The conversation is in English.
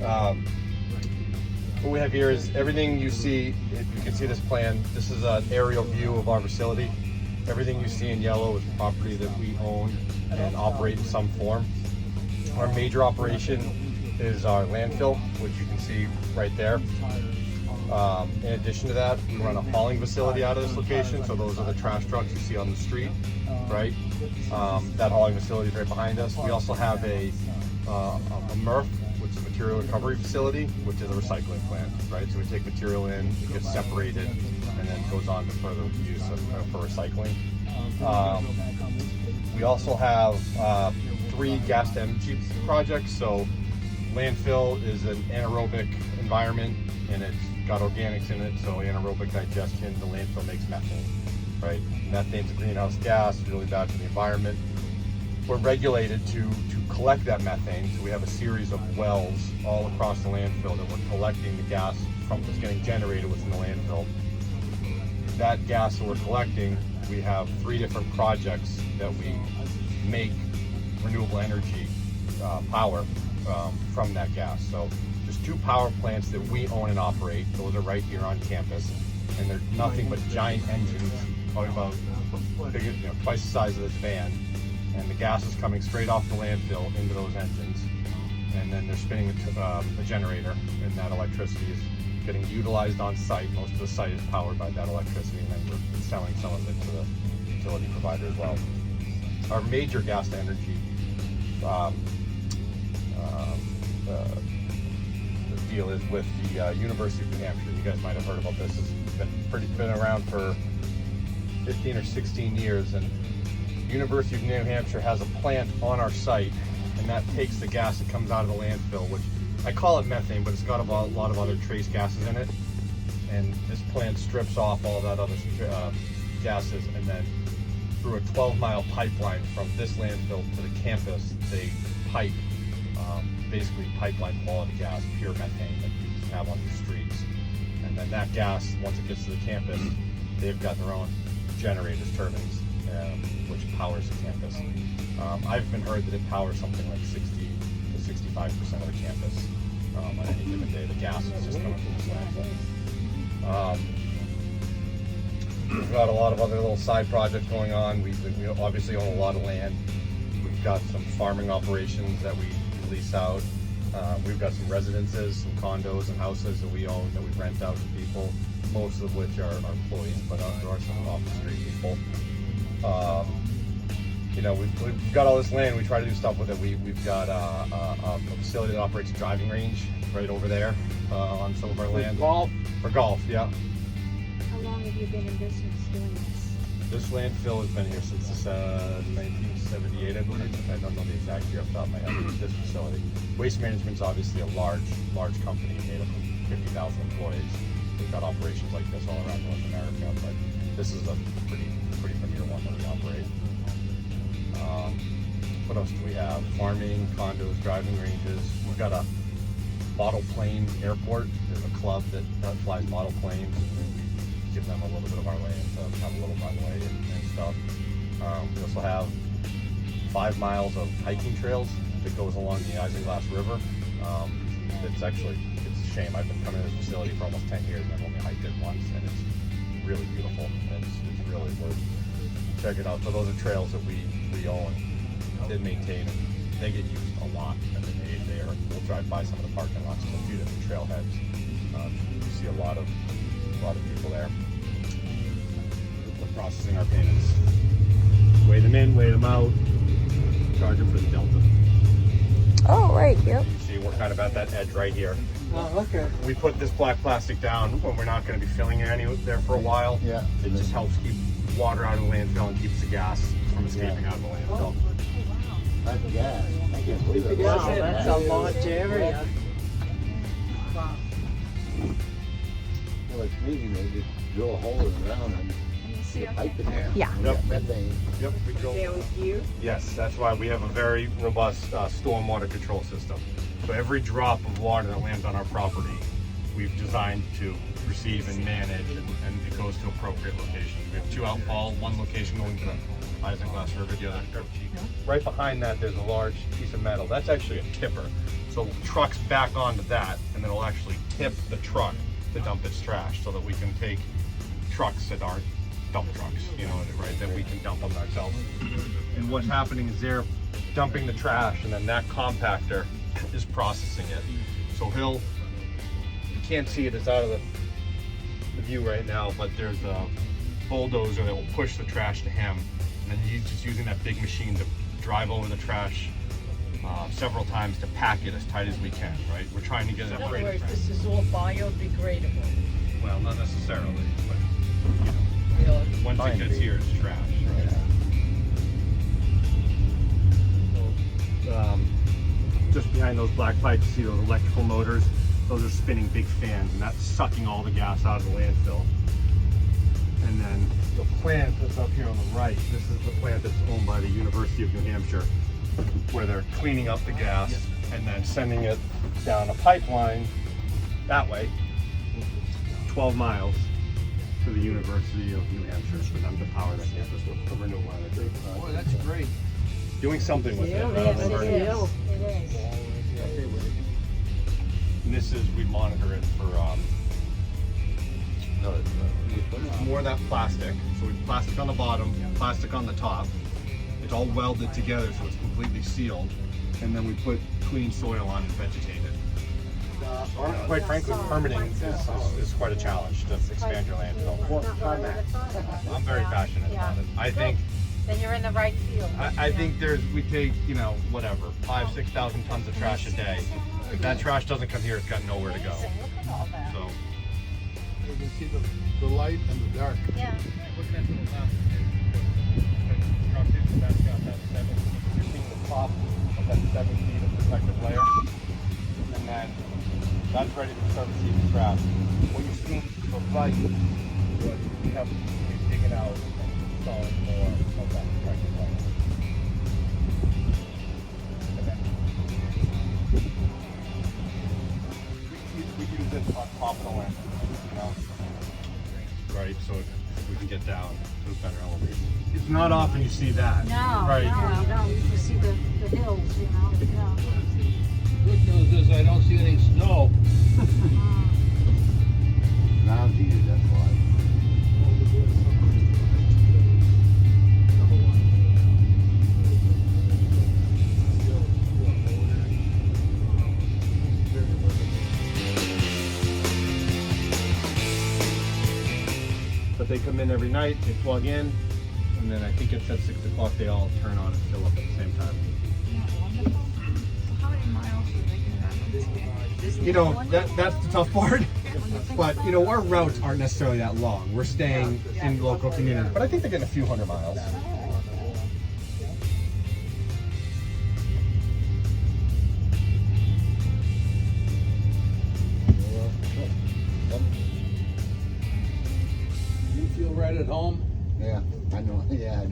What we have here is everything you see. If you can see this plan, this is an aerial view of our facility. Everything you see in yellow is property that we own and operate in some form. Our major operation is our landfill, which you can see right there. In addition to that, we run a hauling facility out of this location. So those are the trash trucks you see on the street, right? That hauling facility is right behind us. We also have a MRF, which is a material recovery facility, which is a recycling plant, right? So we take material in, it gets separated, and then goes on to further use for recycling. We also have 3 gas to energy projects. So landfill is an anaerobic environment, and it's got organics in it, so anaerobic digestion, the landfill makes methane, right? Methane's a greenhouse gas, really bad for the environment. We're regulated to collect that methane, so we have a series of wells all across the landfill that we're collecting the gas from that's getting generated within the landfill. That gas that we're collecting, we have 3 different projects that we make renewable energy power from that gas. So there's 2 power plants that we own and operate. Those are right here on campus, and they're nothing but giant engines, probably about bigger, twice the size of this van. And the gas is coming straight off the landfill into those engines, and then they're spinning a generator, and that electricity is getting utilized on site. Most of the site is powered by that electricity, and then we're selling some of it to the utility provider as well. Our major gas to energy deal is with the University of New Hampshire. You guys might have heard about this. It's been around for 15 or 16 years, and University of New Hampshire has a plant on our site, and that takes the gas that comes out of the landfill, which I call it methane, but it's got a lot of other trace gases in it. And this plant strips off all that other gases, and then through a 12-mile pipeline from this landfill to the campus, they pipe basically pipeline quality gas, pure methane that you have on the streets. And then that gas, once it gets to the campus, they've got their own generators, turbines, which powers the campus. I've been heard that it powers something like 60 to 65% of the campus on any given day. The gas is just coming from this landfill. We've got a lot of other little side projects going on. We obviously own a lot of land. We've got some farming operations that we lease out. We've got some residences, some condos and houses that we own that we rent out to people, most of which are employees, but there are some off-the-street people. We've got all this land. We try to do stuff with it. We've got a facility that operates a driving range right over there on some of our land. For golf, yeah. How long have you been in business doing this? This landfill has been here since 1978, I believe. I don't know the exact year off the top of my head. This facility. Waste Management's obviously a large company made up of 50,000 employees. We've got operations like this all around North America, but this is a pretty premier one that we operate. What else do we have? Farming, condos, driving ranges. We've got a model plane airport. There's a club that flies model planes. We give them a little bit of our land to have a little runway and stuff. We also have 5 miles of hiking trails that goes along the Isinglass River. It's a shame. I've been coming to this facility for almost 10 years and I've only hiked it once, and it's really beautiful. It's really worth checking out. So those are trails that we own and maintain, and they get used a lot. And we'll drive by some of the parking lots of a few different trailheads. You see a lot of people there. We're processing our payments. Weigh them in, weigh them out, charge them for the delta. Oh, right, yep. You see we're kind of at that edge right here. Oh, okay. We put this black plastic down when we're not going to be filling it there for a while. Yeah. It just helps keep water out of the landfill and keeps the gas from escaping out of the landfill. That's gas. I can't believe it. Wow, that's a large area. Well, it's meaning they just drill a hole in the ground and pipe it there. Yeah. Yep. Methane. Yep, we drill. There with you? Yes, that's why we have a very robust stormwater control system. So every drop of water that lands on our property, we've designed to receive and manage, and it goes to appropriate locations. We have 2 outfall, 1 location going to the Isinglass River, the other. Right behind that, there's a large piece of metal. That's actually a tipper. So trucks back onto that, and then it'll actually tip the truck to dump its trash, so that we can take trucks that aren't dump trucks, you know, right? That we can dump them ourselves. And what's happening is they're dumping the trash, and then that compactor is processing it. So you can't see it, it's out of the view right now, but there's a bulldozer that will push the trash to him, and then he's just using that big machine to drive over the trash several times to pack it as tight as we can, right? We're trying to get it In up other right. words, this is all biodegradable. Well, not necessarily, but Really. once it gets here, it's trash, right? So, just behind those black pipes, you see those electrical motors? Those are spinning big fans, and that's sucking all the gas out of the landfill. And then the plant that's up here on the right, this is the plant that's owned by the University of New Hampshire, where they're cleaning up the gas and then sending it down a pipeline that way, 12 miles to the University of New Hampshire for them to power that campus with renewable energy. Boy, that's great. Doing something with it. Yes, it Burning it. is. It is. And this is, we monitor it for more of that plastic. So we have plastic on the bottom, plastic on the top. It's all welded together so it's completely sealed. And then we put clean soil on and vegetate it. Quite frankly, permitting is quite a challenge to expand your landfill. I'm very passionate about it. I think Then you're in the right field. I think we take, you know, whatever, 5,000 to 6,000 tons of trash a day. If that trash doesn't come here, it's got nowhere to go. Look at all that. So. You can see the light and the dark. Yeah. Looking at the left, that's got that 7, you're seeing the top of that 7 feet of protective layer. And then that's ready to start receiving trash. What you see to the right, what we have to keep digging out and installing more of that protective layer. And then we use it on top of the land, you know? Right, so we can get down to a better elevation. It's not often you see that. No, right? no, you don't. You just see the hills, you know. Yeah. Good news is I don't see any snow. Now heated, that's why. But they come in every night, they plug in, and then I think it's at 6 o'clock they all turn on and fill up at the same time. How many miles do they get? You know, that's the tough part. But, you know, our routes aren't necessarily that long. We're staying in local communities, but I think they're getting a few hundred miles. You feel right at home? Yeah, I know. Yeah, I do.